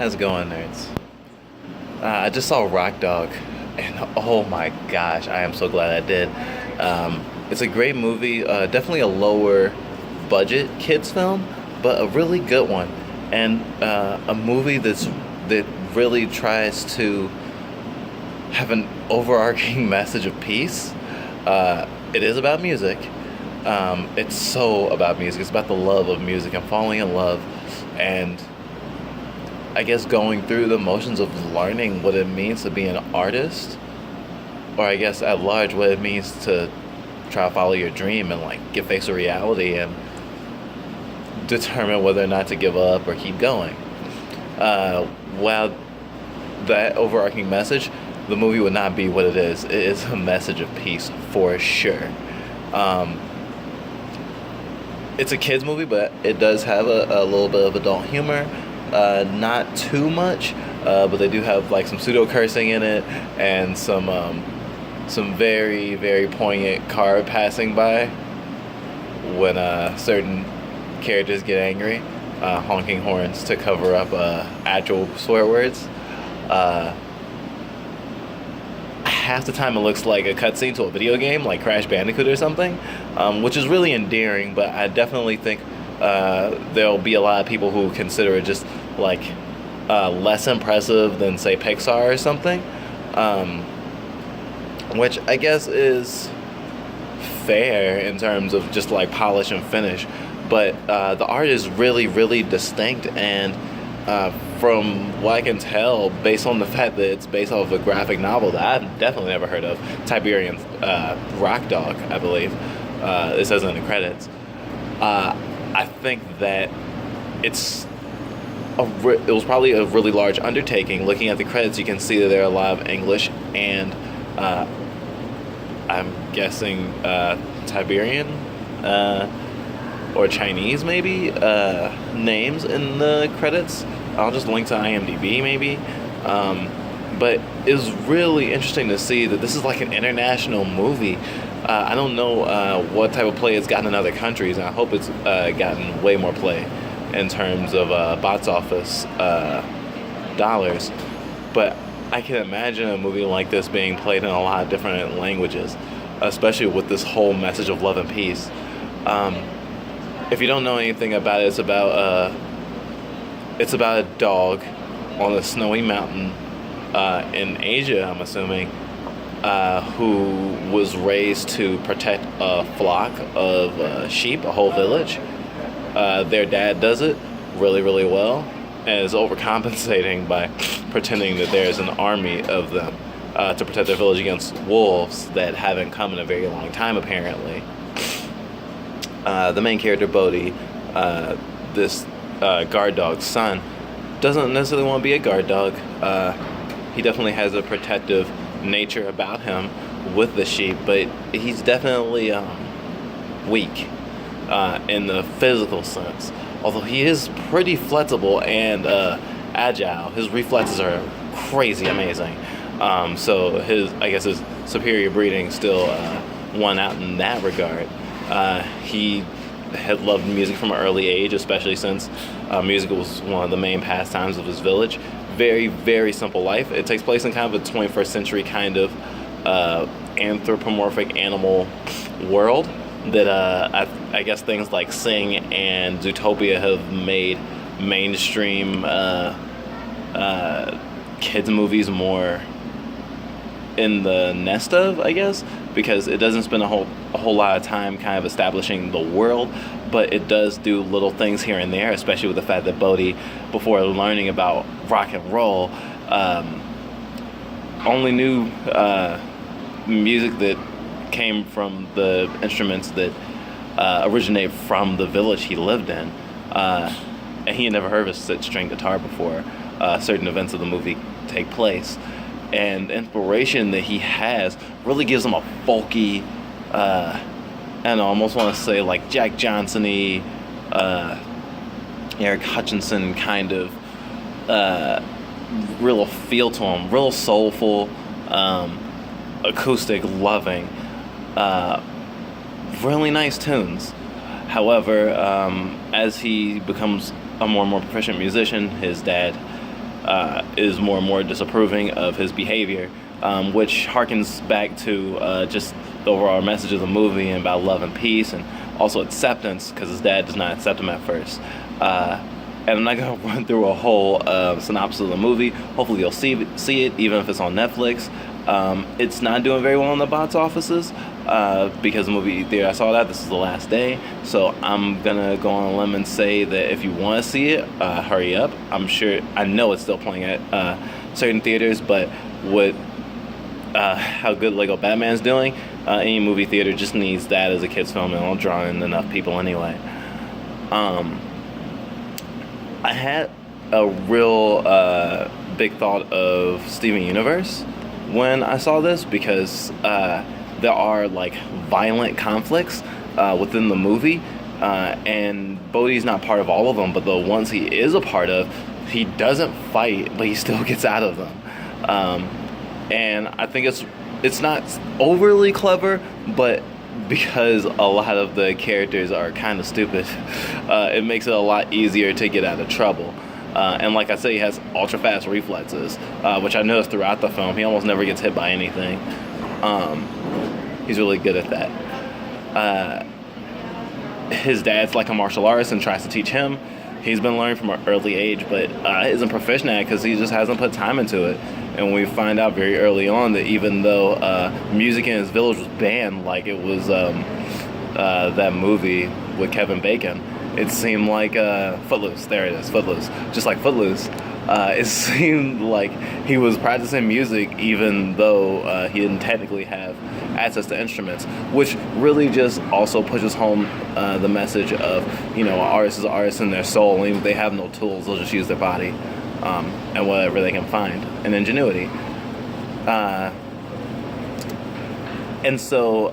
How's it going, nerds? I just saw Rock Dog, and oh my gosh, I am so glad I did. It's a great movie, definitely a lower budget kids film, but a really good one, and a movie that really tries to have an overarching message of peace. It is about music. It's so about music. It's about the love of music and falling in love, and I guess going through the motions of learning what it means to be an artist, or I guess at large what it means to try to follow your dream and like get faced with reality and determine whether or not to give up or keep going. While that overarching message, the movie would not be what it is. It is a message of peace for sure. Um, it's a kids movie, but it does have a little bit of adult humor. Not too much, but they do have like some pseudo cursing in it and some very very poignant car passing by when certain characters get angry, honking horns to cover up actual swear words. Uh, Half the time it looks like a cutscene to a video game, like Crash Bandicoot or something, which is really endearing. But I definitely think there'll be a lot of people who consider it just like less impressive than say Pixar or something, which I guess is fair in terms of just like polish and finish. But the art is really really distinct, and from what I can tell, based on the fact that it's based off of a graphic novel that I've definitely never heard of, Tiberian Rock Dog, I believe. It says in the credits. I think that it's it was probably a really large undertaking. Looking at the credits, you can see that there are a lot of English and I'm guessing Tiberian or Chinese maybe names in the credits. I'll just link to IMDb maybe. But it was really interesting to see that this is like an international movie. I don't know what type of play it's gotten in other countries, and I hope it's gotten way more play in terms of box office dollars. But I can imagine a movie like this being played in a lot of different languages, especially with this whole message of love and peace. If you don't know anything about it, it's about a dog on a snowy mountain in Asia, I'm assuming, who was raised to protect a flock of sheep, a whole village. Their dad does it really, really well and is overcompensating by pretending that there's an army of them to protect their village against wolves that haven't come in a very long time, apparently. The main character, Bodhi, this guard dog's son, doesn't necessarily want to be a guard dog. He definitely has a protective nature about him with the sheep, but he's definitely weak in the physical sense. Although he is pretty flexible and agile, his reflexes are crazy amazing. So his superior breeding still won out in that regard. He had loved music from an early age, especially since music was one of the main pastimes of his village. Very, very simple life. It takes place in kind of a 21st century kind of anthropomorphic animal world that I guess things like Sing and Zootopia have made mainstream kids movies more in the nest of, I guess, because it doesn't spend a whole lot of time kind of establishing the world, but it does do little things here and there, especially with the fact that Bodhi, before learning about rock and roll, only knew music that came from the instruments that originate from the village he lived in, and he had never heard of a six-string guitar before certain events of the movie take place. And the inspiration that he has really gives him a folky, and I almost want to say like Jack Johnson-y, Eric Hutchinson kind of real feel to him, real soulful, acoustic, loving, really nice tunes. However, as he becomes a more and more proficient musician, his dad is more and more disapproving of his behavior, which harkens back to just the overall message of the movie and about love and peace, and also acceptance, because his dad does not accept him at first. And I'm not going to run through a whole synopsis of the movie. Hopefully you'll see it, even if it's on Netflix. It's not doing very well in the box offices because the movie theater I saw that, this is the last day. So I'm going to go on a limb and say that if you want to see it, hurry up. I know it's still playing at certain theaters, but with how good Lego Batman's doing, any movie theater just needs that as a kid's film, and it'll draw in enough people anyway. I had a real big thought of Steven Universe when I saw this, because there are like violent conflicts within the movie, and Bodhi's not part of all of them, but the ones he is a part of, he doesn't fight, but he still gets out of them. And I think it's not overly clever, but because a lot of the characters are kind of stupid, it makes it a lot easier to get out of trouble. And like I say, he has ultra fast reflexes, which I noticed throughout the film. He almost never gets hit by anything. He's really good at that. His dad's like a martial artist and tries to teach him. He's been learning from an early age, but isn't proficient at it because he just hasn't put time into it. And we find out very early on that even though music in his village was banned, like it was that movie with Kevin Bacon, it seemed like Footloose. There it is, Footloose. Just like Footloose. It seemed like he was practicing music even though he didn't technically have access to instruments, which really just also pushes home the message of, an artist is an artist in their soul, and even if they have no tools, they'll just use their body and whatever they can find, and ingenuity. And so,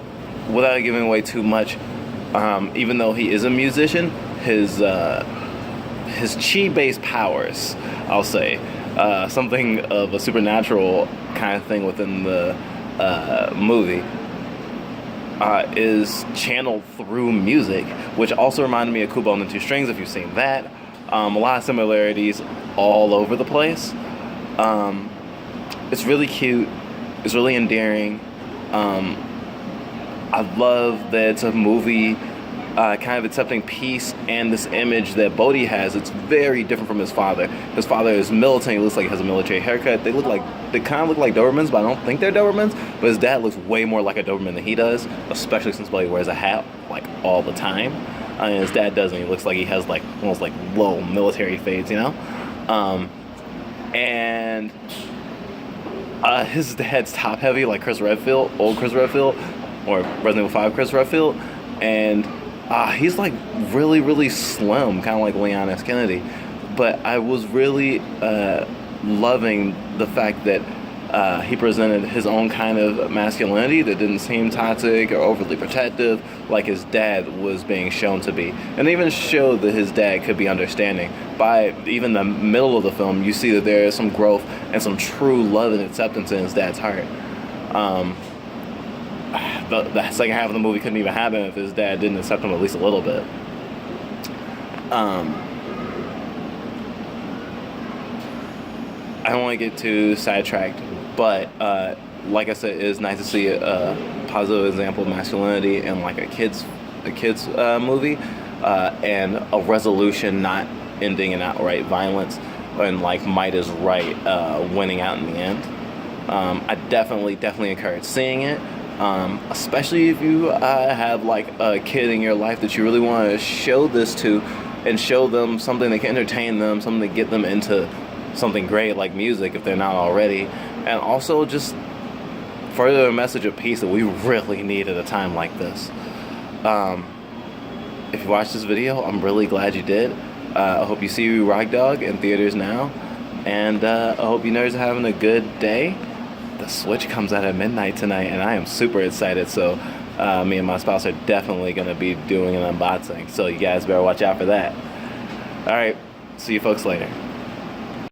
without giving away too much, even though he is a musician, his chi-based powers, I'll say, something of a supernatural kind of thing within the movie, is channeled through music, which also reminded me of Kubo and the Two Strings, if you've seen that. A lot of similarities all over the place. It's really cute. It's really endearing. I love that it's a movie kind of accepting peace, and this image that Bodhi has, it's very different from his father. His father is militant. He looks like he has a military haircut. They kind of look like Dobermans, but I don't think they're Dobermans. But his dad looks way more like a Doberman than he does, especially since Bodhi wears a hat like all the time. And his dad doesn't. He looks like he has like almost like low military fades, and his dad's top heavy, like Chris Redfield, old Chris Redfield, or Resident Evil 5 Chris Redfield, and he's like really, really slim, kind of like Leon S. Kennedy. But I was really loving the fact that he presented his own kind of masculinity that didn't seem toxic or overly protective like his dad was being shown to be. And even showed that his dad could be understanding. By even the middle of the film, you see that there is some growth and some true love and acceptance in his dad's heart. The second half of the movie couldn't even happen if his dad didn't accept him at least a little bit. I don't want to get too sidetracked, but like I said, it is nice to see a positive example of masculinity in like a kids movie, and a resolution not ending in outright violence, and like might is right winning out in the end. I definitely encourage seeing it. Especially if you have like a kid in your life that you really want to show this to, and show them something that can entertain them, something to get them into something great like music if they're not already, and also just further a message of peace that we really need at a time like this. If you watched this video, I'm really glad you did. I hope you see Rock Dog in theaters now, and I hope you nerds are having a good day. The Switch comes out at midnight tonight, and I am super excited, so me and my spouse are definitely going to be doing an unboxing, so you guys better watch out for that. Alright, see you folks later.